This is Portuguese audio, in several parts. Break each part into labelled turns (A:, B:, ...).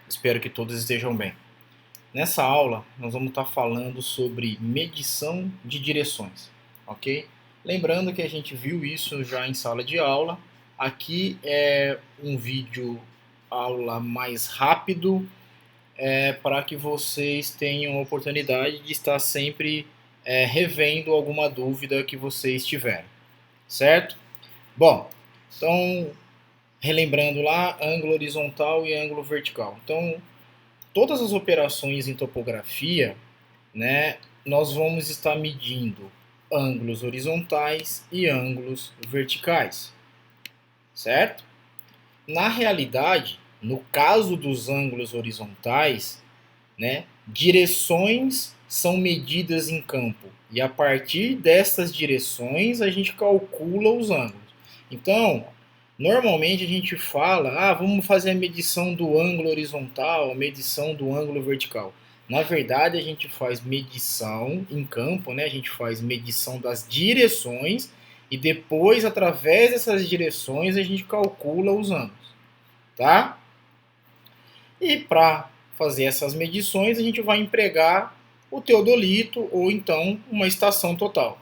A: Espero que todos estejam bem. Nessa aula, nós vamos estar falando sobre medição de direções, ok? Lembrando que a gente viu isso já em sala de aula. Aqui é um vídeo aula mais rápido, para que vocês tenham a oportunidade de estar sempre revendo alguma dúvida que vocês tiverem, certo? Bom, então, relembrando lá, ângulo horizontal e ângulo vertical. Então, todas as operações em topografia, né, nós vamos estar medindo ângulos horizontais e ângulos verticais, certo? Na realidade, no caso dos ângulos horizontais, né, direções são medidas em campo e a partir dessas direções a gente calcula os ângulos. Então, normalmente a gente fala, vamos fazer a medição do ângulo horizontal, a medição do ângulo vertical. Na verdade, a gente faz medição em campo, né? A gente faz medição das direções e depois, através dessas direções, a gente calcula os ângulos, tá? E para fazer essas medições, a gente vai empregar o teodolito ou então uma estação total,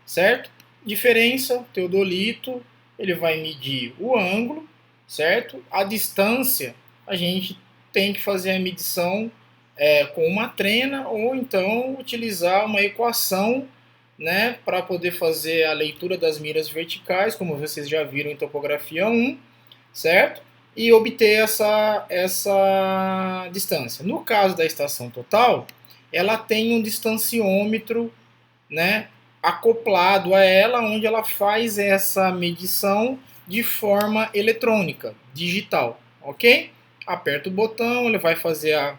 A: certo? Diferença, teodolito, ele vai medir o ângulo, certo? A distância, a gente tem que fazer a medição com uma trena ou então utilizar uma equação, né, para poder fazer a leitura das miras verticais, como vocês já viram em topografia 1, certo? E obter essa distância. No caso da estação total, ela tem um distanciômetro, né, acoplado a ela, onde ela faz essa medição de forma eletrônica, digital, ok? Aperta o botão, ele vai fazer a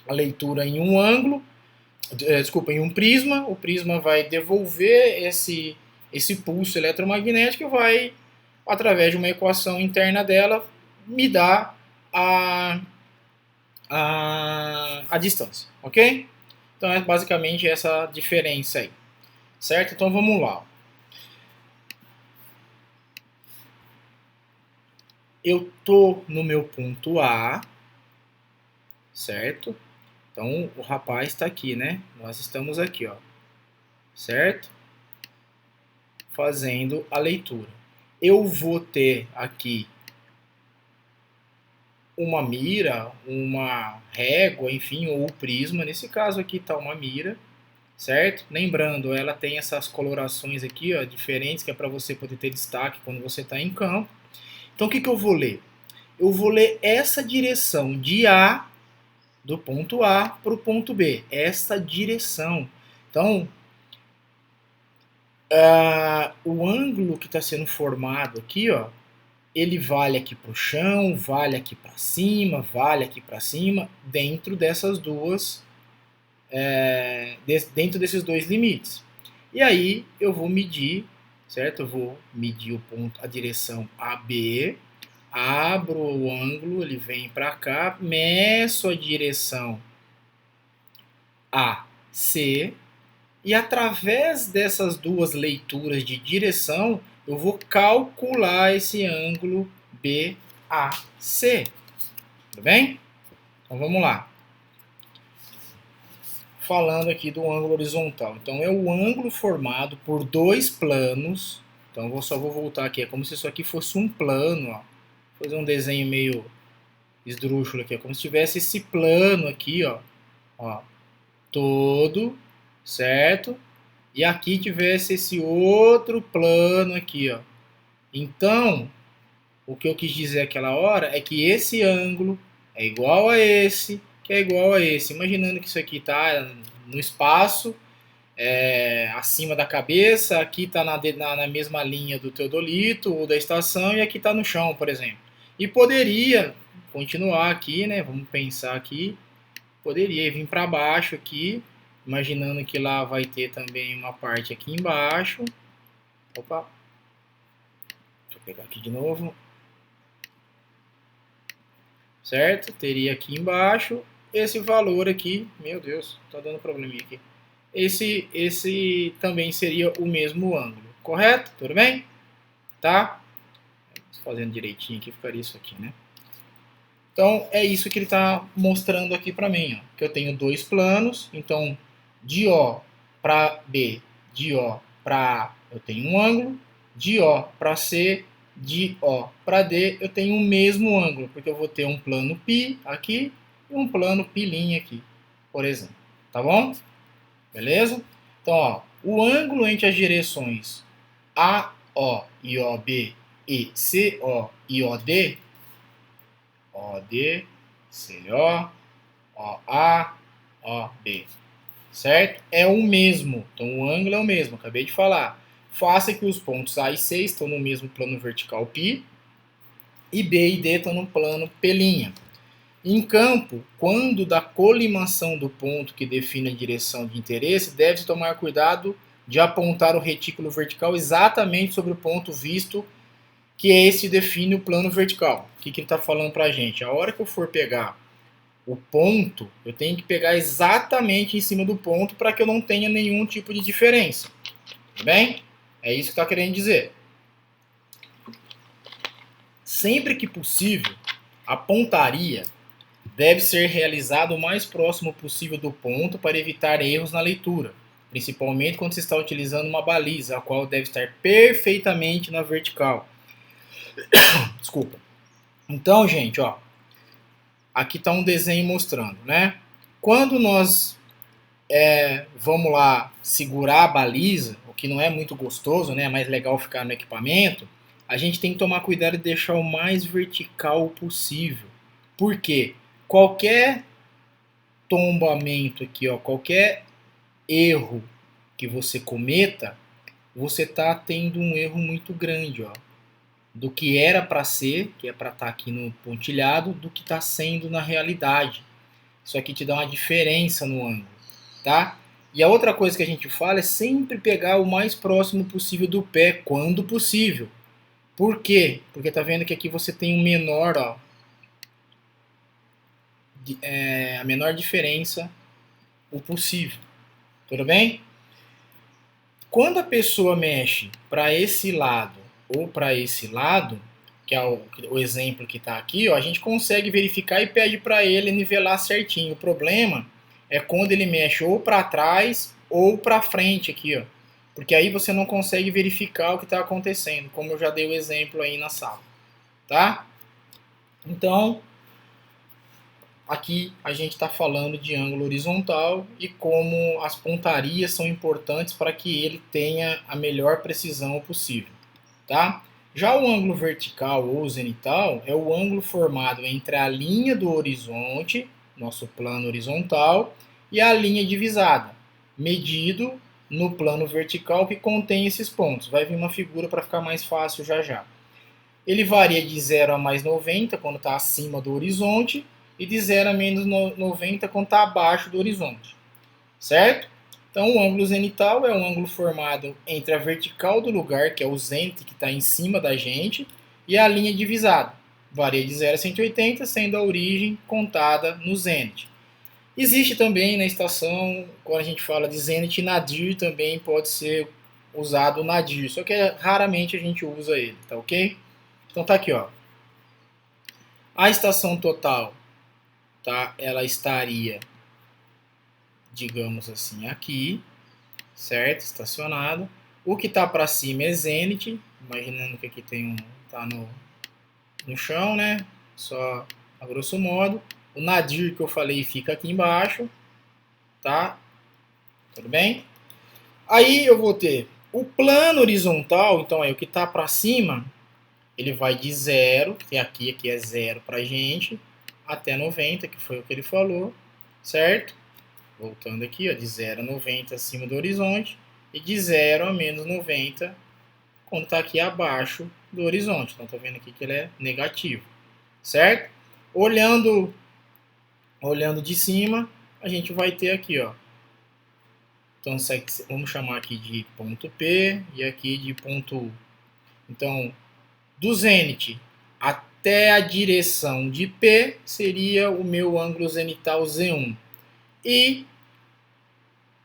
A: leitura em um ângulo, desculpa, em um prisma, o prisma vai devolver esse pulso eletromagnético e vai, através de uma equação interna dela, me dar a distância, ok? Então é basicamente essa diferença aí, certo? Então vamos lá. Eu tô no meu ponto A, certo? Então o rapaz está aqui, né? Nós estamos aqui, ó, certo? Fazendo a leitura. Eu vou ter aqui uma mira, uma régua, enfim, ou prisma. Nesse caso aqui está uma mira, certo? Lembrando, ela tem essas colorações aqui, ó, diferentes, que é para você poder ter destaque quando você está em campo. Então, o que eu vou ler? Eu vou ler essa direção de A, do ponto A para o ponto B. Essa direção. Então, o ângulo que está sendo formado aqui, ó, ele vale aqui para o chão, vale aqui para cima, vale aqui para cima, dentro dessas duas, dentro desses dois limites. E aí eu vou medir, certo? Eu vou medir o ponto, a direção AB, abro o ângulo, ele vem para cá, meço a direção AC, e através dessas duas leituras de direção, eu vou calcular esse ângulo BAC. Tudo bem? Então vamos lá. Falando aqui do ângulo horizontal. Então é o ângulo formado por dois planos. Então eu só vou voltar aqui. É como se isso aqui fosse um plano. Ó. Vou fazer um desenho meio esdrúxulo aqui. É como se tivesse esse plano aqui, ó, todo, certo? E aqui tivesse esse outro plano aqui, ó. Então, o que eu quis dizer aquela hora é que esse ângulo é igual a esse, que é igual a esse. Imaginando que isso aqui está no espaço, acima da cabeça, aqui está na mesma linha do teodolito ou da estação e aqui está no chão, por exemplo. E poderia continuar aqui, né? Vamos pensar aqui. Poderia vir para baixo aqui, imaginando que lá vai ter também uma parte aqui embaixo. Opa, deixa eu pegar aqui de novo. Certo? Teria aqui embaixo esse valor aqui. Meu Deus, tá dando probleminha aqui. Esse também seria o mesmo ângulo, correto? Tudo bem? Tá? Fazendo direitinho aqui, ficaria isso aqui, né? Então é isso que ele está mostrando aqui para mim, ó, que eu tenho dois planos, então de O para B, de O para A eu tenho um ângulo, de O para C, de O para D eu tenho o mesmo ângulo, porque eu vou ter um plano π aqui e um plano π' aqui, por exemplo. Tá bom? Beleza? Então, ó, o ângulo entre as direções AO e OB e CO e OD, OD, CO, OA, OB, certo? É o mesmo. Então, o ângulo é o mesmo, acabei de falar. Faça que os pontos A e C estão no mesmo plano vertical π e B e D estão no plano P'. Em campo, quando da colimação do ponto que define a direção de interesse, deve-se tomar cuidado de apontar o retículo vertical exatamente sobre o ponto visto, que é esse que define o plano vertical. O que ele está falando para a gente? A hora que eu for pegar o ponto, eu tenho que pegar exatamente em cima do ponto para que eu não tenha nenhum tipo de diferença. Tudo bem? É isso que está querendo dizer. Sempre que possível, a pontaria deve ser realizado o mais próximo possível do ponto para evitar erros na leitura, principalmente quando se está utilizando uma baliza, a qual deve estar perfeitamente na vertical. Desculpa. Então, gente, ó, aqui está um desenho mostrando, né? Quando nós vamos lá segurar a baliza, o que não é muito gostoso, né? É mais legal ficar no equipamento. A gente tem que tomar cuidado e deixar o mais vertical possível. Por quê? Qualquer tombamento aqui, ó, qualquer erro que você cometa, você está tendo um erro muito grande, ó, do que era para ser, que é para estar aqui no pontilhado, do que está sendo na realidade. Isso aqui te dá uma diferença no ângulo, tá? E a outra coisa que a gente fala é sempre pegar o mais próximo possível do pé, quando possível. Por quê? Porque tá vendo que aqui você tem um menor, ó, a menor diferença o possível. Tudo bem? Quando a pessoa mexe para esse lado ou para esse lado, que é o exemplo que está aqui, ó, a gente consegue verificar e pede para ele nivelar certinho. O problema é quando ele mexe ou para trás ou para frente aqui, ó, porque aí você não consegue verificar o que está acontecendo, como eu já dei o exemplo aí na sala, tá? Então, aqui a gente está falando de ângulo horizontal e como as pontarias são importantes para que ele tenha a melhor precisão possível, tá? Já o ângulo vertical ou zenital é o ângulo formado entre a linha do horizonte, nosso plano horizontal, e a linha divisada, medido no plano vertical que contém esses pontos. Vai vir uma figura para ficar mais fácil já já. Ele varia de 0 a mais 90 quando está acima do horizonte e de 0 a menos 90 quando está abaixo do horizonte, certo? Então, o ângulo zenital é um ângulo formado entre a vertical do lugar, que é o zênite que está em cima da gente, e a linha divisada. Varia de 0 a 180, sendo a origem contada no zênite. Existe também na estação, quando a gente fala de zênite nadir, também pode ser usado o nadir, só que raramente a gente usa ele, tá ok? Então tá aqui, ó. A estação total, tá? Ela estaria, digamos assim, aqui, certo? Estacionada. O que está para cima é zênite, imaginando que aqui tem tá no chão, né? Só a grosso modo. O nadir que eu falei fica aqui embaixo, tá? Tudo bem? Aí eu vou ter o plano horizontal, então é o que está para cima, ele vai de 0, que aqui é 0 para gente, até 90, que foi o que ele falou, certo? Voltando aqui, ó, de 0 a 90 acima do horizonte e de 0 a menos 90 quando está aqui abaixo do horizonte. Então, tá vendo aqui que ele é negativo, certo? Olhando de cima, a gente vai ter aqui, ó. Então, vamos chamar aqui de ponto P e aqui de ponto U. Então, do zênite até a direção de P seria o meu ângulo zenital Z1. E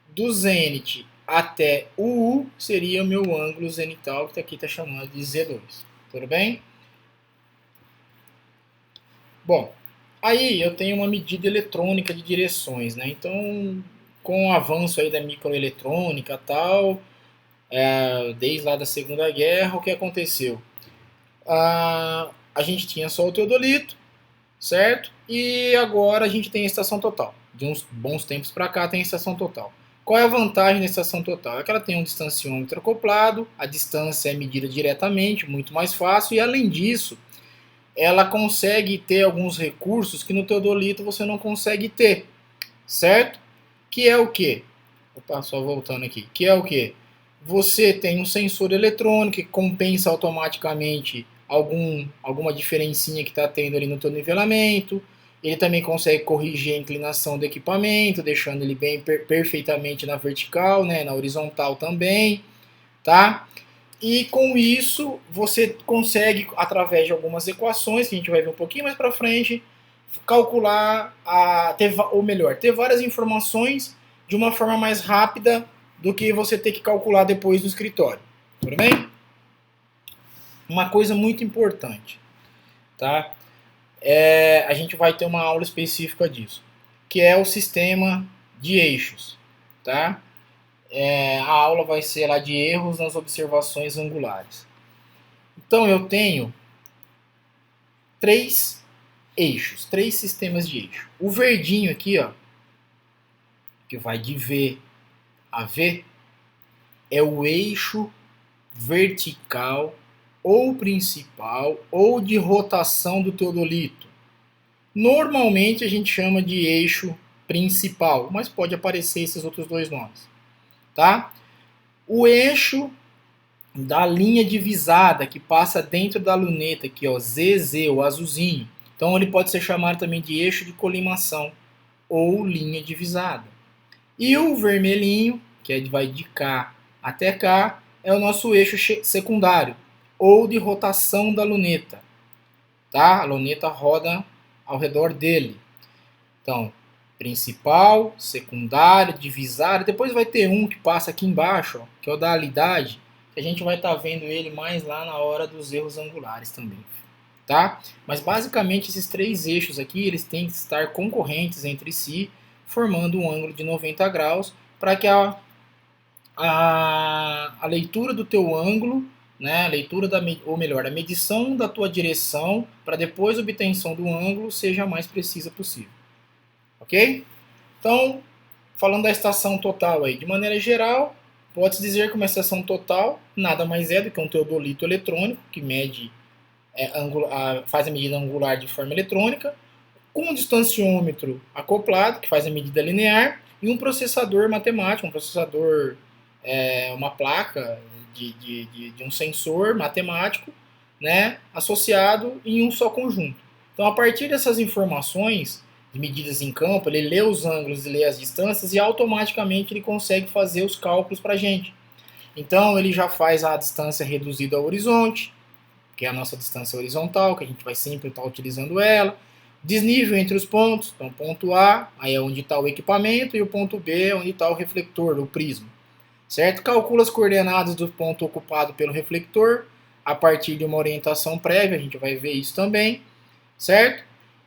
A: do zênite até o U seria o meu ângulo zenital, que aqui está chamando de Z2. Tudo bem? Bom, Aí eu tenho uma medida eletrônica de direções, né? Então, com o avanço aí da microeletrônica e tal, desde lá da Segunda Guerra, o que aconteceu? A gente tinha só o teodolito, certo? E agora a gente tem a estação total. De uns bons tempos para cá tem a estação total. Qual é a vantagem da estação total? É que ela tem um distanciômetro acoplado, a distância é medida diretamente, muito mais fácil, e além disso, ela consegue ter alguns recursos que no teodolito você não consegue ter, certo? Que é o que? Opa, só voltando aqui. Que é o que? Você tem um sensor eletrônico que compensa automaticamente alguma diferencinha que está tendo ali no teu nivelamento. Ele também consegue corrigir a inclinação do equipamento, deixando ele bem perfeitamente na vertical, né, na horizontal também, tá? E com isso você consegue, através de algumas equações, que a gente vai ver um pouquinho mais para frente, calcular, ou melhor, ter várias informações de uma forma mais rápida do que você ter que calcular depois no escritório. Tudo bem? Uma coisa muito importante, tá? A gente vai ter uma aula específica disso, que é o sistema de eixos, tá? A aula vai ser lá de erros nas observações angulares. Então eu tenho três eixos, três sistemas de eixo. O verdinho aqui, ó, que vai de V a V, é o eixo vertical ou principal ou de rotação do teodolito. Normalmente a gente chama de eixo principal, mas pode aparecer esses outros dois nomes, tá? O eixo da linha divisada que passa dentro da luneta aqui, ó, ZZ, o azulzinho. Então ele pode ser chamado também de eixo de colimação ou linha divisada. E o vermelhinho, que vai de cá até cá, é o nosso eixo secundário ou de rotação da luneta, tá? A luneta roda ao redor dele. Então, principal, secundário, divisário. Depois vai ter um que passa aqui embaixo, ó, que é o da alidade, que a gente vai estar vendo ele mais lá na hora dos erros angulares também, tá? Mas basicamente esses três eixos aqui, eles têm que estar concorrentes entre si, formando um ângulo de 90 graus, para que a leitura do teu ângulo, né, a leitura ou melhor, a medição da tua direção, para depois a obtenção do ângulo, seja a mais precisa possível. Ok? Então, falando da estação total aí, de maneira geral, pode-se dizer que uma estação total nada mais é do que um teodolito eletrônico, que mede, faz a medida angular de forma eletrônica, com um distanciômetro acoplado, que faz a medida linear, e um processador matemático, uma placa de um sensor matemático, né, associado em um só conjunto. Então, a partir dessas informações de medidas em campo, ele lê os ângulos e lê as distâncias e automaticamente ele consegue fazer os cálculos para a gente. Então, ele já faz a distância reduzida ao horizonte, que é a nossa distância horizontal, que a gente vai sempre estar utilizando ela. Desnível entre os pontos, então ponto A, aí é onde está o equipamento, e o ponto B é onde está o refletor, o prisma. Certo? Calcula as coordenadas do ponto ocupado pelo reflector a partir de uma orientação prévia, a gente vai ver isso também, certo?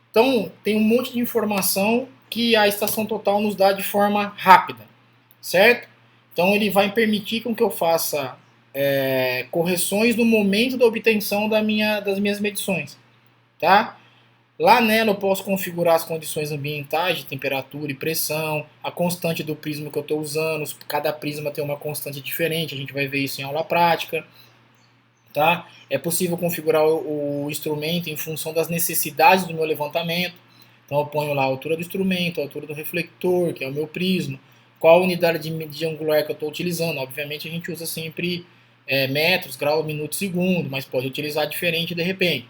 A: Então, tem um monte de informação que a estação total nos dá de forma rápida, certo? Então, ele vai permitir com que eu faça correções no momento da obtenção das minhas medições, tá? Lá nela eu posso configurar as condições ambientais de temperatura e pressão, a constante do prisma que eu estou usando, cada prisma tem uma constante diferente, a gente vai ver isso em aula prática. Tá? É possível configurar o instrumento em função das necessidades do meu levantamento. Então eu ponho lá a altura do instrumento, a altura do refletor, que é o meu prisma, qual a unidade de medida angular que eu estou utilizando. Obviamente a gente usa sempre metros, grau, minuto, segundo, mas pode utilizar diferente de repente.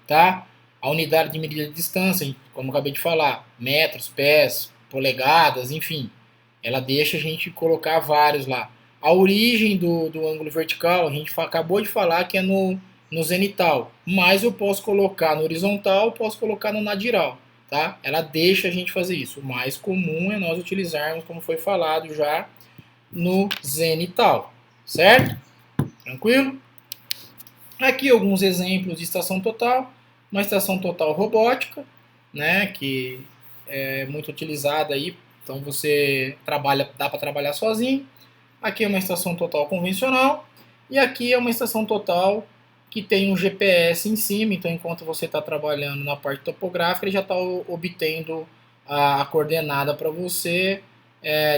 A: Tá? A unidade de medida de distância, como eu acabei de falar, metros, pés, polegadas, enfim. Ela deixa a gente colocar vários lá. A origem do ângulo vertical, a gente acabou de falar que é no zenital, mas eu posso colocar no horizontal, posso colocar no nadiral, tá? Ela deixa a gente fazer isso. O mais comum é nós utilizarmos, como foi falado já, no zenital, certo? Tranquilo? Aqui alguns exemplos de estação total. Uma estação total robótica, né, que é muito utilizada aí. Então você dá para trabalhar sozinho. Aqui é uma estação total convencional e aqui é uma estação total que tem um GPS em cima. Então, enquanto você está trabalhando na parte topográfica, ele já está obtendo a coordenada para você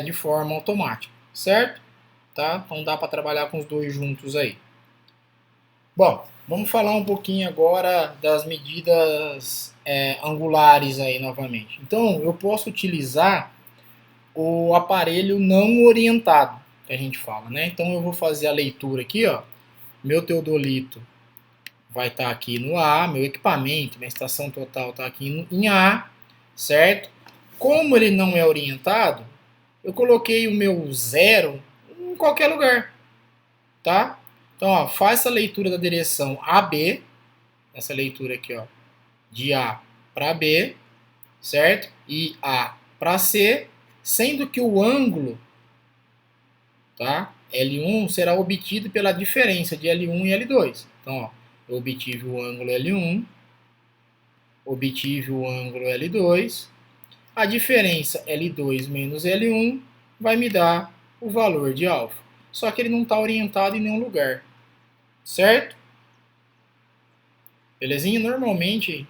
A: de forma automática, certo? Tá? Então dá para trabalhar com os dois juntos aí. Bom, vamos falar um pouquinho agora das medidas angulares aí novamente. Então, eu posso utilizar o aparelho não orientado, que a gente fala, né? Então, eu vou fazer a leitura aqui, ó. Meu teodolito vai estar aqui no A, meu equipamento, minha estação total está aqui em A, certo? Como ele não é orientado, eu coloquei o meu zero em qualquer lugar, tá? Então, ó, faça a leitura da direção AB, essa leitura aqui, ó, de A para B, certo? E A para C, sendo que o ângulo, tá? L1 será obtido pela diferença de L1 e L2. Então, ó, eu obtive o ângulo L1, obtive o ângulo L2, a diferença L2 menos L1 vai me dar o valor de alfa. Só que ele não está orientado em nenhum lugar, certo? Belezinha? Normalmente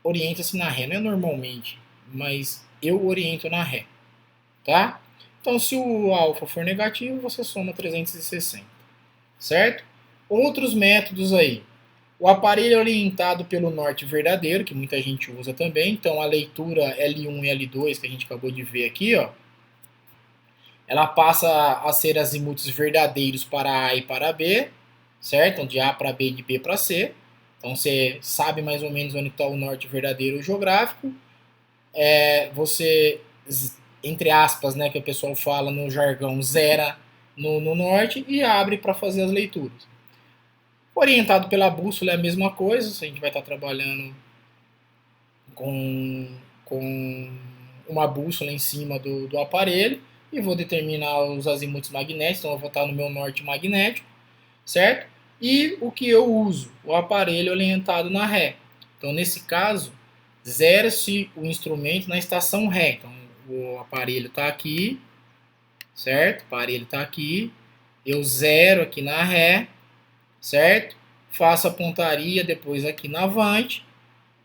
A: orienta-se na ré, não é normalmente, mas eu oriento na ré, tá? Então, se o alfa for negativo, você soma 360, certo? Outros métodos aí. O aparelho é orientado pelo norte verdadeiro, que muita gente usa também. Então, a leitura L1 e L2, que a gente acabou de ver aqui, ó, ela passa a ser azimuthos verdadeiros para A e para B, certo? Então, de A para B e de B para C. Então, você sabe mais ou menos onde está o norte verdadeiro geográfico. Você, entre aspas, né, que o pessoal fala no jargão, zera no norte e abre para fazer as leituras. Orientado pela bússola é a mesma coisa, a gente vai estar trabalhando com uma bússola em cima do aparelho e vou determinar os azimuthos magnéticos, então eu vou estar no meu norte magnético, certo? E o que eu uso? O aparelho orientado na ré. Então, nesse caso, zera-se o instrumento na estação ré. Então, o aparelho está aqui, certo? O aparelho está aqui, eu zero aqui na ré, certo? Faço a pontaria depois aqui na avante,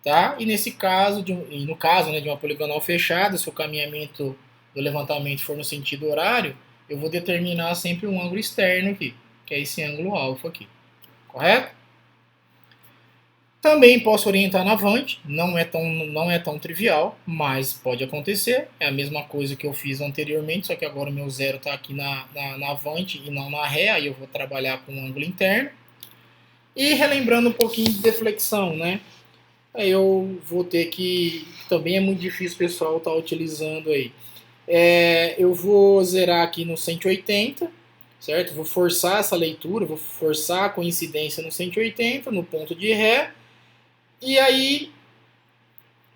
A: tá? E nesse caso, e no caso, né, de uma poligonal fechada, se o caminhamento do levantamento for no sentido horário, eu vou determinar sempre um ângulo externo aqui, que é esse ângulo alfa aqui, correto? Também posso orientar na avante, não é tão trivial, mas pode acontecer. É a mesma coisa que eu fiz anteriormente, só que agora o meu zero está aqui na avante e não na ré, aí eu vou trabalhar com um ângulo interno. E relembrando um pouquinho de deflexão, né? Aí eu vou ter que. Também é muito difícil o pessoal estar utilizando aí. Eu vou zerar aqui no 180, certo? Vou forçar essa leitura, vou forçar a coincidência no 180, no ponto de ré. E aí,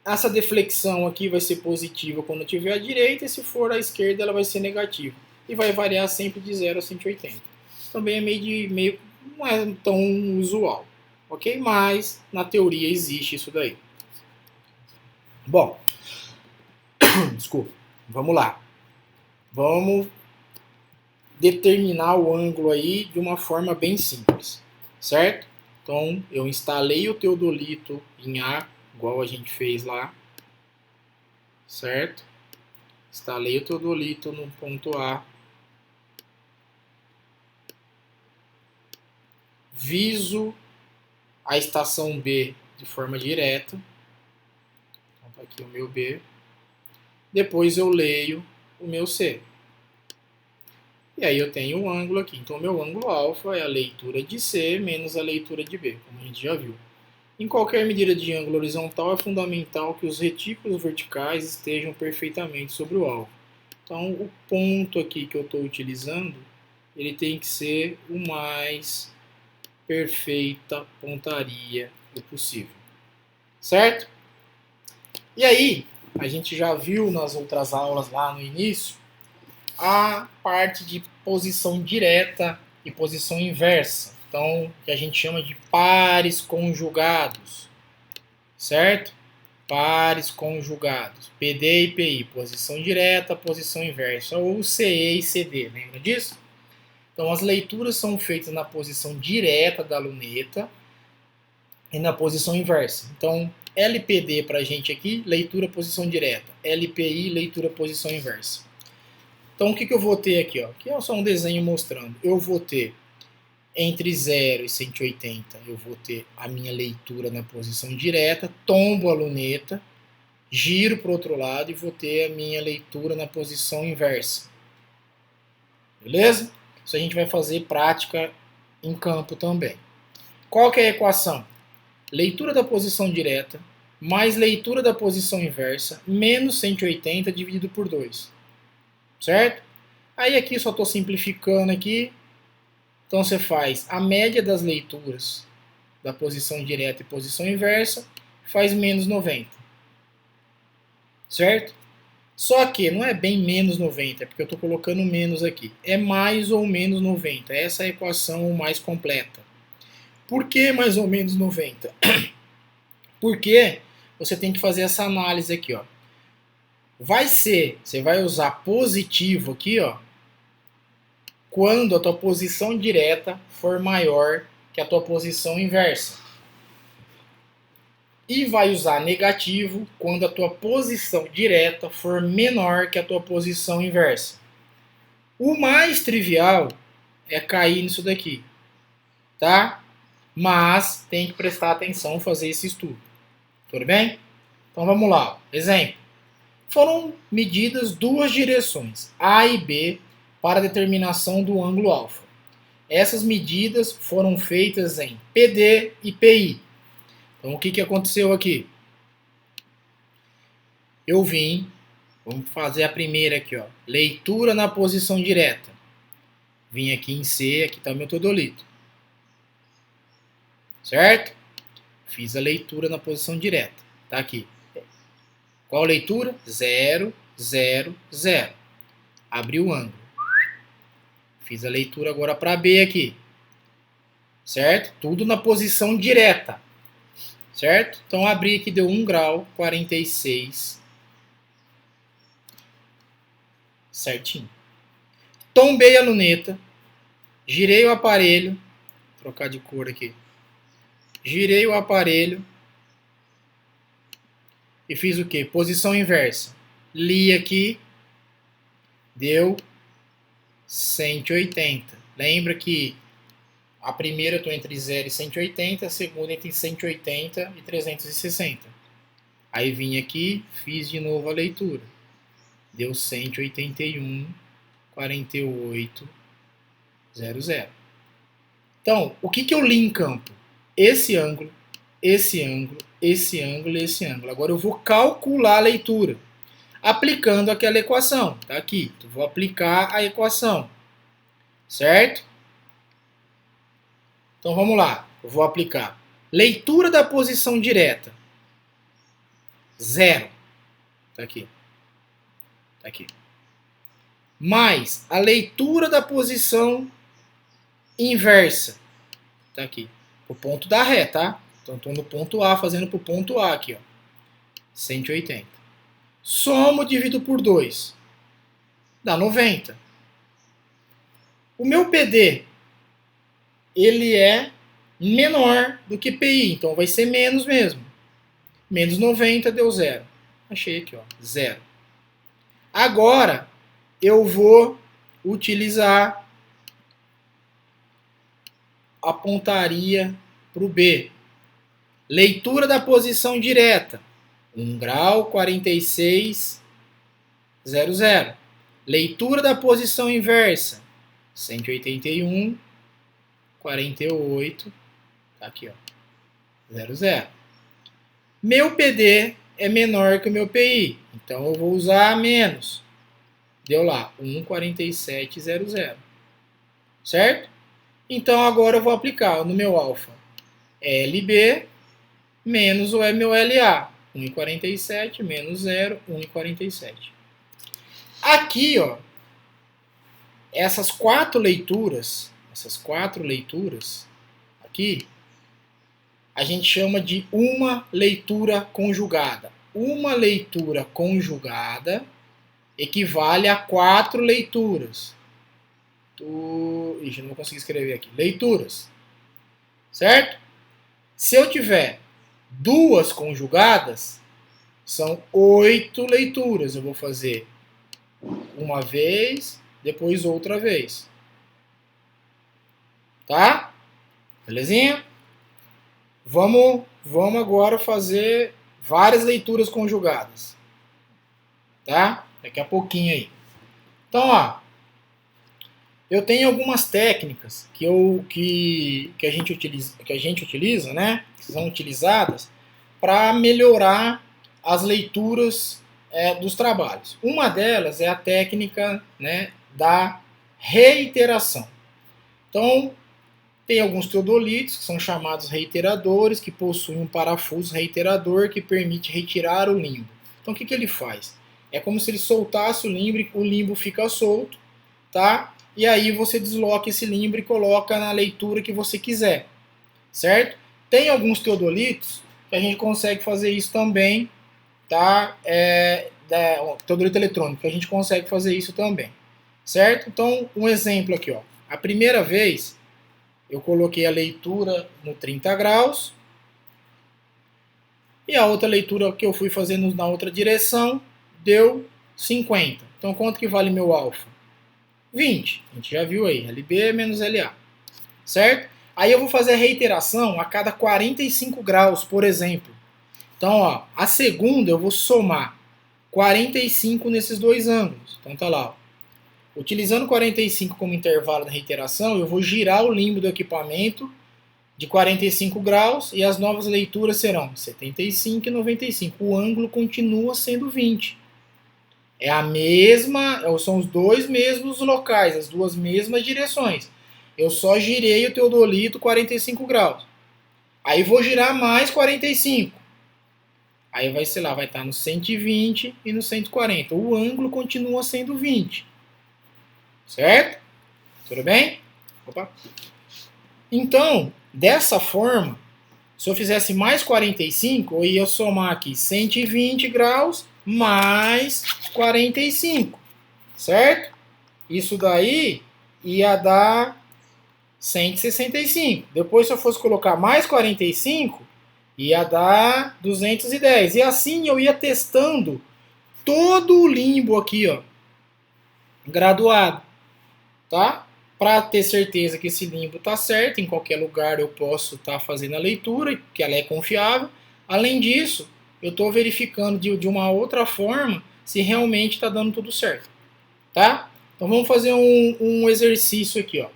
A: essa deflexão aqui vai ser positiva quando tiver à direita, e se for à esquerda, ela vai ser negativa. E vai variar sempre de 0 a 180. Também é meio não é tão usual, ok? Mas, na teoria, existe isso daí. Bom, desculpa, vamos lá. Vamos determinar o ângulo aí de uma forma bem simples, certo? Então, eu instalei o teodolito em A, igual a gente fez lá, certo? Instalei o teodolito no ponto A. Viso a estação B de forma direta. Então, tá aqui o meu B. Depois eu leio o meu C. E aí eu tenho um ângulo aqui. Então, o meu ângulo alfa é a leitura de C menos a leitura de B, como a gente já viu. Em qualquer medida de ângulo horizontal, é fundamental que os retículos verticais estejam perfeitamente sobre o alvo. Então, o ponto aqui que eu estou utilizando, ele tem que ser o mais perfeita pontaria possível. Certo? E aí, a gente já viu nas outras aulas lá no início, a parte de posição direta e posição inversa. Então, que a gente chama de pares conjugados. certo? Pares conjugados, PD e PI, posição direta, posição inversa, ou CE e CD, lembra disso? Então as leituras são feitas na posição direta da luneta e na posição inversa. Então LPD para a gente aqui, leitura posição direta, LPI, leitura posição inversa. Então o que eu vou ter aqui? Ó? Aqui é só um desenho mostrando. Eu vou ter entre 0 e 180, eu vou ter a minha leitura na posição direta, tombo a luneta, giro para o outro lado e vou ter a minha leitura na posição inversa. Beleza? Isso a gente vai fazer prática em campo também. Qual que é a equação? Leitura da posição direta mais leitura da posição inversa menos 180 dividido por 2. Certo? Aí aqui só estou simplificando aqui. Então você faz a média das leituras da posição direta e posição inversa, faz menos 90. Certo? Só que não é bem menos 90, é porque eu estou colocando menos aqui. É mais ou menos 90. Essa é a equação mais completa. Por que mais ou menos 90? Porque você tem que fazer essa análise aqui, ó. Você vai usar positivo aqui, ó, quando a tua posição direta for maior que a tua posição inversa. E vai usar negativo quando a tua posição direta for menor que a tua posição inversa. O mais trivial é cair nisso daqui, tá? Mas tem que prestar atenção, fazer esse estudo. Tudo bem? Então vamos lá. Exemplo. Foram medidas duas direções, A e B, para a determinação do ângulo alfa. Essas medidas foram feitas em PD e PI. Então o que aconteceu aqui? Eu vamos fazer a primeira aqui, ó, leitura na posição direta. Vim aqui em C, aqui está o meu teodolito. Certo? Fiz a leitura na posição direta. Tá aqui. Qual leitura? 0, 0, 0. Abri o ângulo. Fiz a leitura agora para B aqui. Certo? Tudo na posição direta. Certo? Então abri aqui, deu 1 grau, 46. Certinho. Tombei a luneta. Girei o aparelho. Vou trocar de cor aqui. Girei o aparelho. E fiz o quê? Posição inversa. Li aqui. Deu 180. Lembra que a primeira eu estou entre 0 e 180, a segunda entre 180 e 360. Aí vim aqui, fiz de novo a leitura. Deu 181, 48, 00. Então, o que eu li em campo? Esse ângulo, esse ângulo, esse ângulo e esse ângulo. Agora eu vou calcular a leitura, aplicando aquela equação. Tá aqui. Eu vou aplicar a equação. Certo? Então vamos lá. Eu vou aplicar. Leitura da posição direta. 0. Tá aqui. Tá aqui. Mais a leitura da posição inversa. Tá aqui. O ponto da ré, tá? Então estou no ponto A, fazendo para o ponto A aqui, ó. 180. Somo, divido por 2. Dá 90. O meu PD, ele é menor do que PI, então vai ser menos mesmo. Menos 90 deu 0. Achei aqui, ó, 0. Agora, eu vou utilizar a pontaria para o B. Leitura da posição direta. 1 grau, 46, 00. Leitura da posição inversa. 181, 48, tá aqui, ó, 00. Meu PD é menor que o meu PI, então eu vou usar menos. Deu lá, 1,4700. Certo? Então agora eu vou aplicar no meu alfa LB menos o meu LA. 1,47 menos 0, 1,47. Aqui, ó, essas quatro leituras aqui, a gente chama de uma leitura conjugada. Uma leitura conjugada equivale a 4 leituras. Ixi, não vou conseguir escrever aqui. Leituras. Certo? Se eu tiver duas conjugadas, são 8 leituras. Eu vou fazer uma vez, depois outra vez. Tá? Belezinha? Vamos agora fazer várias leituras conjugadas. Tá? Daqui a pouquinho aí. Então, ó, eu tenho algumas técnicas que a gente utiliza, né? Que são utilizadas para melhorar as leituras dos trabalhos. Uma delas é a técnica, né, da reiteração. Então, tem alguns teodolitos que são chamados reiteradores, que possuem um parafuso reiterador que permite retirar o limbo. Então, o que ele faz? É como se ele soltasse o limbo fica solto, tá? E aí você desloca esse limbo e coloca na leitura que você quiser, certo? Tem alguns teodolitos que a gente consegue fazer isso também, tá? Teodolito eletrônico, que a gente consegue fazer isso também, certo? Então, um exemplo aqui, ó. A primeira vez, eu coloquei a leitura no 30 graus, e a outra leitura que eu fui fazendo na outra direção deu 50. Então, quanto que vale meu alfa? 20. A gente já viu aí, LB menos LA. Certo? Aí eu vou fazer a reiteração a cada 45 graus, por exemplo. Então, ó, a segunda eu vou somar 45 nesses dois ângulos. Então tá lá, ó. Utilizando 45 como intervalo da reiteração, eu vou girar o limbo do equipamento de 45 graus e as novas leituras serão 75 e 95. O ângulo continua sendo 20. É a mesma, são os dois mesmos locais, as duas mesmas direções. Eu só girei o teodolito 45 graus. Aí vou girar mais 45. Aí vai, sei lá, vai estar no 120 e no 140. O ângulo continua sendo 20. Certo? Tudo bem? Opa. Então, dessa forma, se eu fizesse mais 45, eu ia somar aqui 120 graus mais 45, certo? Isso daí ia dar 165. Depois, se eu fosse colocar mais 45, ia dar 210. E assim eu ia testando todo o limbo aqui, ó, graduado, tá? Para ter certeza que esse limbo está certo, em qualquer lugar eu posso estar fazendo a leitura, que ela é confiável. Além disso, eu estou verificando de uma outra forma se realmente está dando tudo certo. Tá? Então vamos fazer um exercício aqui. Ó.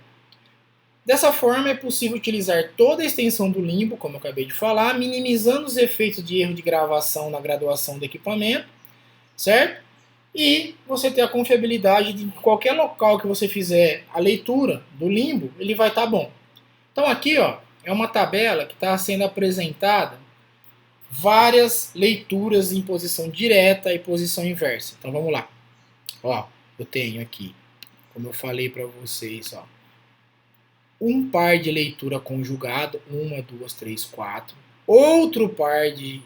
A: Dessa forma é possível utilizar toda a extensão do limbo, como eu acabei de falar, minimizando os efeitos de erro de gravação na graduação do equipamento, certo? E você ter a confiabilidade de qualquer local que você fizer a leitura do limbo, ele vai estar bom. Então aqui, ó, é uma tabela que está sendo apresentada várias leituras em posição direta e posição inversa. Então vamos lá. Ó, eu tenho aqui, como eu falei para vocês, ó, um par de leitura conjugado, 1, 2, 3, 4. Outro par de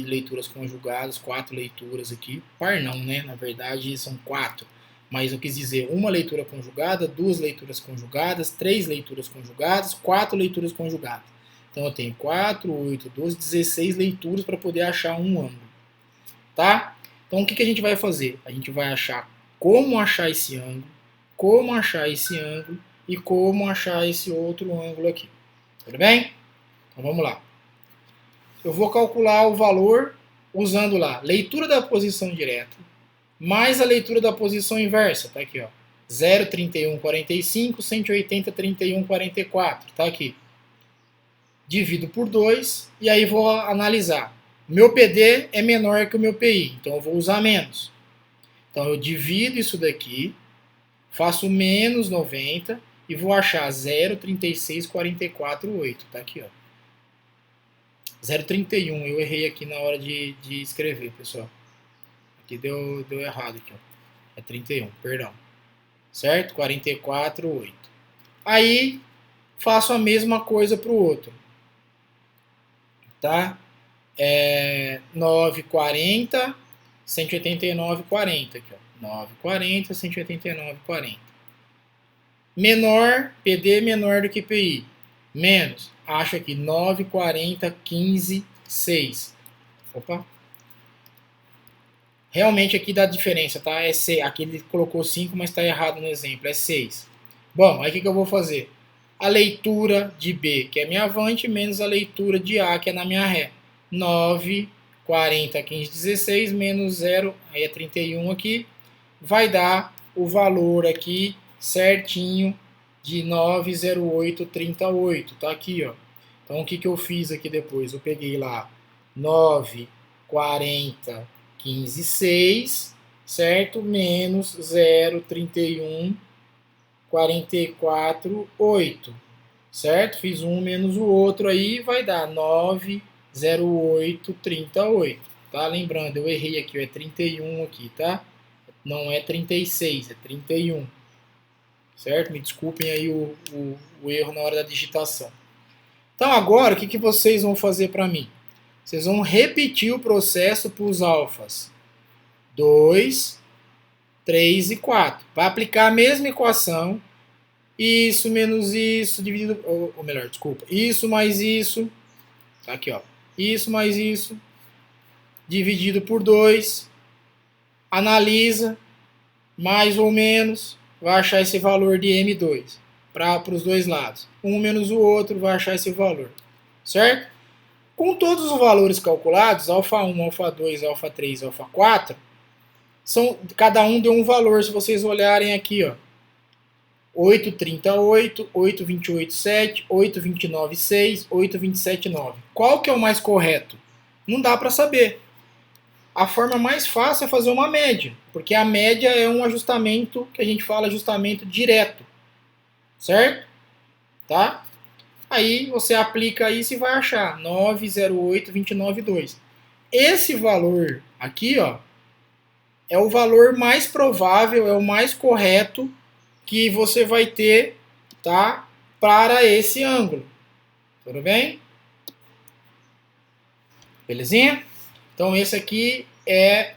A: leituras conjugadas, 4 leituras aqui. Par não, né? Na verdade são 4. Mas eu quis dizer uma leitura conjugada, 2 leituras conjugadas, 3 leituras conjugadas, 4 leituras conjugadas. Então eu tenho 4, 8, 12, 16 leituras para poder achar um ângulo. Tá? Então o que a gente vai fazer? A gente vai achar como achar esse ângulo, como achar esse ângulo e como achar esse outro ângulo aqui. Tudo bem? Então vamos lá. Eu vou calcular o valor usando lá leitura da posição direta mais a leitura da posição inversa. Tá aqui, ó. 0,3145, 180, 31,44. Tá aqui. Divido por 2 e aí vou analisar. Meu PD é menor que o meu PI, então eu vou usar menos. Então eu divido isso daqui, faço menos 90 e vou achar 0,36448. Tá aqui, ó. 0,31, eu errei aqui na hora de escrever, pessoal. Aqui deu errado aqui, ó. É 31, perdão. Certo? 44,8. Aí faço a mesma coisa para o outro. tá? 940, 189,40 aqui, ó. 940, 189,40. Menor, PD menor do que PI. Menos, acho aqui, 940, 15, 6. Opa. Realmente aqui dá diferença, tá? É 6. Aqui ele colocou 5, mas está errado no exemplo. É 6. Bom, aí o que eu vou fazer? A leitura de B, que é minha avante, menos a leitura de A, que é na minha ré. 9, 40, 15, 16, menos 0, aí é 31 aqui. Vai dar o valor aqui certinho de 90838. Tá aqui, ó. Então o que eu fiz aqui depois? Eu peguei lá 9, 40, 15, 6, certo? Menos 0, 31, 44, 8, certo? Fiz um menos o outro aí, vai dar 9, 08, 38, tá? Lembrando, eu errei aqui, ó, é 31 aqui, tá? Não é 36, é 31, certo? Me desculpem aí o erro na hora da digitação. Então agora, o que vocês vão fazer para mim? Vocês vão repetir o processo para os alfas 2, 3 e 4. Vai aplicar a mesma equação. Isso menos isso, dividido... Ou melhor, desculpa. Isso mais isso. Tá aqui, ó. Isso mais isso. Dividido por 2. Analisa. Mais ou menos. Vai achar esse valor de M2. Para os dois lados. Um menos o outro vai achar esse valor. Certo? Com todos os valores calculados, alfa 1, alfa 2, alfa 3, alfa 4, cada um deu um valor, se vocês olharem aqui, ó. 8,38, 8,28, 7, 8,29, 6, 8,27, 9. Qual que é o mais correto? Não dá para saber. A forma mais fácil é fazer uma média, porque a média é um ajustamento que a gente fala ajustamento direto, certo? Tá? Aí você aplica isso e vai achar 908,29,2. Esse valor aqui, ó, é o valor mais provável, é o mais correto que você vai ter, tá, para esse ângulo. Tudo bem? Belezinha? Então esse aqui é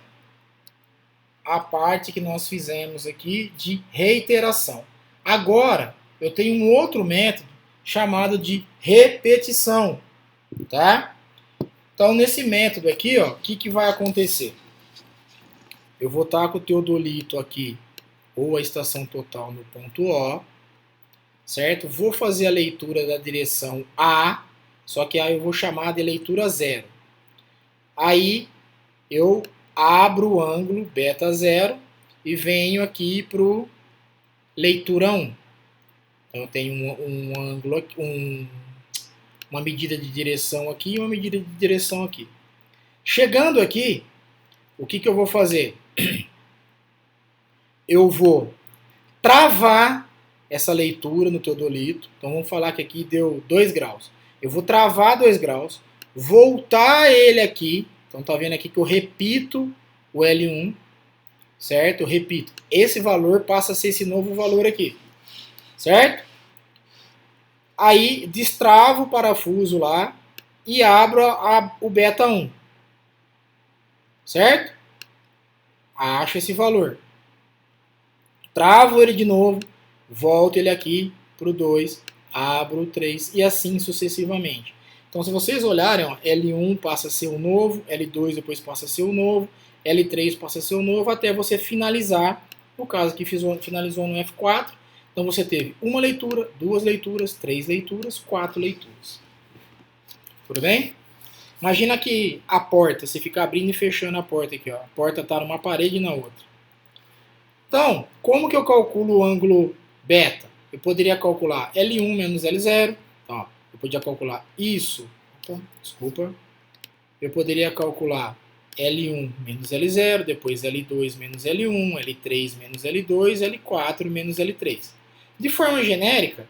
A: a parte que nós fizemos aqui de reiteração. Agora, eu tenho um outro método chamado de repetição, tá? Então nesse método aqui, ó, o que vai acontecer? Eu vou estar com o teodolito aqui, ou a estação total no ponto O, certo? Vou fazer a leitura da direção A, só que aí eu vou chamar de leitura 0. Aí eu abro o ângulo beta 0 e venho aqui para o leitura 1. Então eu tenho um ângulo aqui, uma medida de direção aqui e uma medida de direção aqui. Chegando aqui, o que eu vou fazer? Eu vou travar essa leitura no teodolito. Então vamos falar que aqui deu 2 graus. Eu vou travar 2 graus, voltar ele aqui. Então tá vendo aqui que eu repito o L1, certo? Eu repito. Esse valor passa a ser esse novo valor aqui, certo? Aí destravo o parafuso lá e abro o beta 1, certo? Acho esse valor. Travo ele de novo, volto ele aqui para o 2, abro o 3 e assim sucessivamente. Então se vocês olharem, ó, L1 passa a ser o novo, L2 depois passa a ser o novo, L3 passa a ser o novo, até você finalizar, no caso que finalizou no F4, então você teve uma leitura, 2 leituras, 3 leituras, 4 leituras. Tudo bem? Imagina que a porta, você fica abrindo e fechando a porta aqui, ó. A porta está numa parede e na outra. Então, como que eu calculo o ângulo beta? Eu poderia calcular L1 menos L0. Então, eu podia calcular isso. Desculpa. Eu poderia calcular L1 menos L0, depois L2 menos L1, L3 menos L2, L4 menos L3. De forma genérica,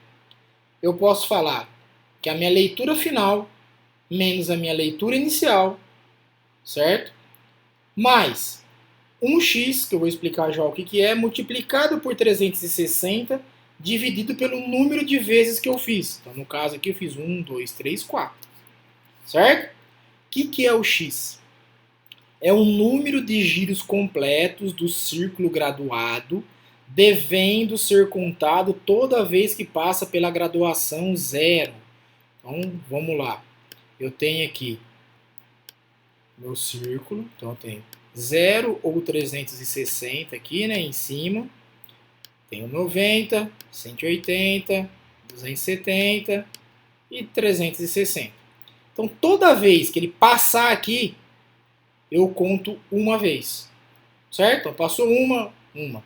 A: eu posso falar que a minha leitura final menos a minha leitura inicial, certo? Mais 1x, que eu vou explicar já o que é, multiplicado por 360, dividido pelo número de vezes que eu fiz. Então, no caso aqui, eu fiz 1, 2, 3, 4. Certo? que é o x? É o número de giros completos do círculo graduado devendo ser contado toda vez que passa pela graduação zero. Então, vamos lá. Eu tenho aqui meu círculo, então eu tenho 0 ou 360 aqui, né, em cima. Tenho 90, 180, 270 e 360. Então, toda vez que ele passar aqui, eu conto uma vez. Certo? Então, passou uma,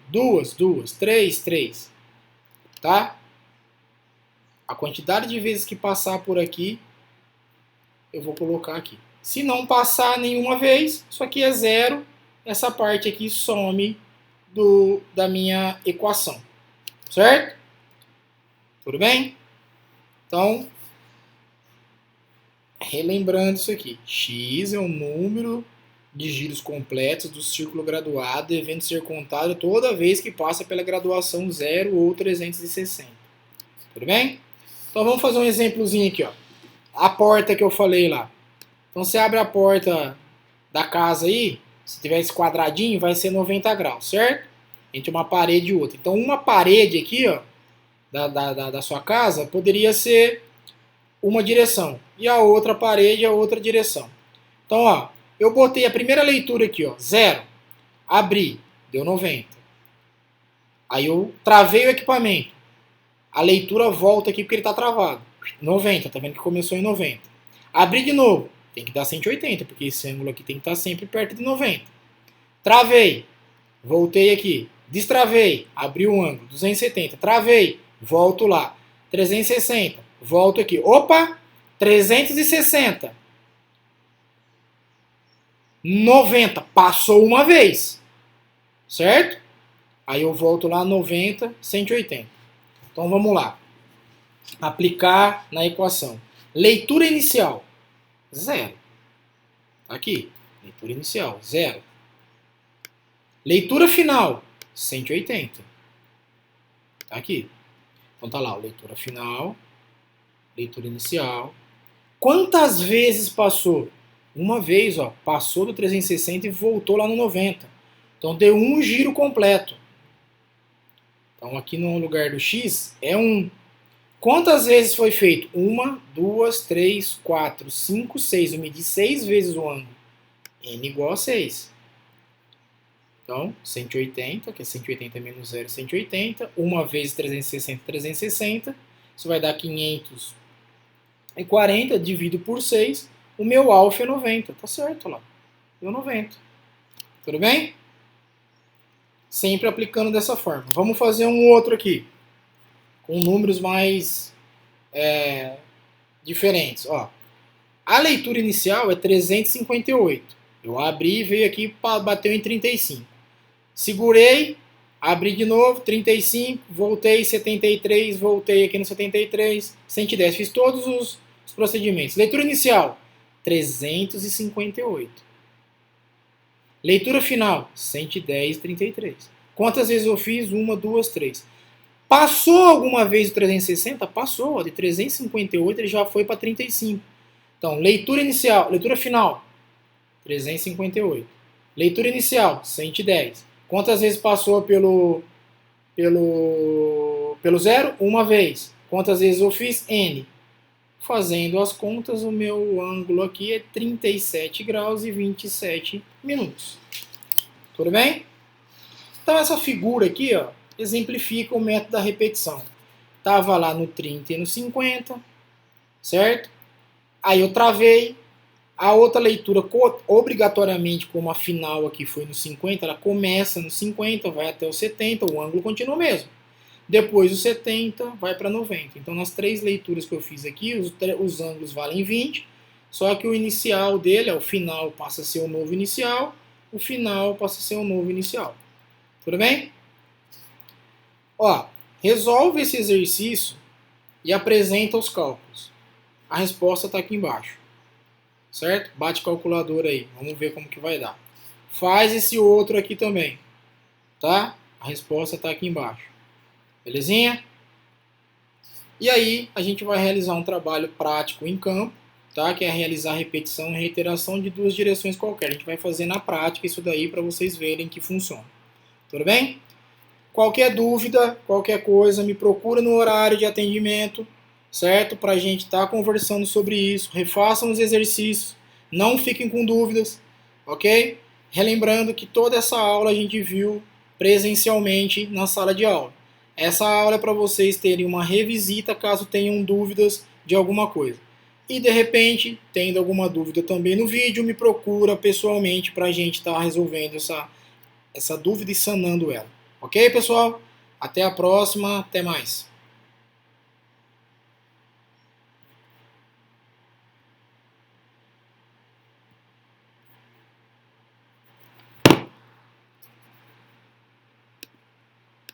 A: duas, três. Tá? A quantidade de vezes que passar por aqui, eu vou colocar aqui. Se não passar nenhuma vez, isso aqui é zero. Essa parte aqui some da minha equação. Certo? Tudo bem? Então, relembrando isso aqui. X é o número de giros completos do círculo graduado devendo ser contado toda vez que passa pela graduação 0 ou 360. Tudo bem? Então vamos fazer um exemplozinho aqui, ó. A porta que eu falei lá. Então você abre a porta da casa aí, se tiver esse quadradinho, vai ser 90 graus, certo? Entre uma parede e outra. Então uma parede aqui, ó, da sua casa, poderia ser uma direção. E a outra parede, a outra direção. Então, ó, eu botei a primeira leitura aqui, ó, 0. Abri, deu 90. Aí eu travei o equipamento. A leitura volta aqui porque ele está travado. 90, tá vendo que começou em 90. Abri de novo, tem que dar 180, porque esse ângulo aqui tem que estar sempre perto de 90. Travei, voltei aqui. Destravei, abri o ângulo, 270. Travei, volto lá. 360, volto aqui. Opa, 360. 90, passou uma vez. Certo? Aí eu volto lá, 90, 180. Então vamos lá. Aplicar na equação. Leitura inicial, 0. Aqui, leitura inicial, 0. Leitura final, 180. Aqui. Então tá lá, leitura final, leitura inicial. Quantas vezes passou? Uma vez, ó, passou do 360 e voltou lá no 90. Então deu um giro completo. Então aqui no lugar do x é 1. Quantas vezes foi feito? 1, 2, 3, 4, 5, 6. Eu medi 6 vezes o ângulo. N igual a 6. Então, 180, que é 180 menos 0, 180. 1 vezes 360, 360. Isso vai dar 540. Divido por 6. O meu alfa é 90. Tá certo lá. Deu 90. Tudo bem? Sempre aplicando dessa forma. Vamos fazer um outro aqui. Com números mais diferentes. Ó, a leitura inicial é 358. Eu abri e veio aqui, bateu em 35. Segurei, abri de novo, 35, voltei, 73, voltei aqui no 73, 110. Fiz todos os procedimentos. Leitura inicial, 358. Leitura final, 110, 33. Quantas vezes eu fiz? 1, 2, 3. Passou alguma vez o 360? Passou. De 358 ele já foi para 35. Então, leitura inicial, leitura final, 358. Leitura inicial, 110. Quantas vezes passou pelo zero? Uma vez. Quantas vezes eu fiz? N. Fazendo as contas, o meu ângulo aqui é 37 graus e 27 minutos. Tudo bem? Então, essa figura aqui, ó, exemplifica o método da repetição. Estava lá no 30 e no 50, certo? Aí eu travei. A outra leitura, obrigatoriamente, como a final aqui foi no 50, ela começa no 50, vai até o 70, o ângulo continua o mesmo. Depois o 70 vai para 90. Então, nas três leituras que eu fiz aqui, os ângulos valem 20, só que o inicial dele, o final passa a ser o novo inicial, o final passa a ser o novo inicial. Tudo bem? Ó, resolve esse exercício e apresenta os cálculos. A resposta está aqui embaixo. Certo? Bate calculadora aí. Vamos ver como que vai dar. Faz esse outro aqui também. Tá? A resposta está aqui embaixo. Belezinha? E aí, a gente vai realizar um trabalho prático em campo, tá? Que é realizar repetição e reiteração de duas direções qualquer. A gente vai fazer na prática isso daí para vocês verem que funciona. Tudo bem? Qualquer dúvida, qualquer coisa, me procura no horário de atendimento, certo? Para a gente estar conversando sobre isso. Refaçam os exercícios, não fiquem com dúvidas, ok? Relembrando que toda essa aula a gente viu presencialmente na sala de aula. Essa aula é para vocês terem uma revisita caso tenham dúvidas de alguma coisa. E de repente, tendo alguma dúvida também no vídeo, me procura pessoalmente para a gente estar resolvendo essa dúvida e sanando ela. Ok, pessoal? Até a próxima, até mais.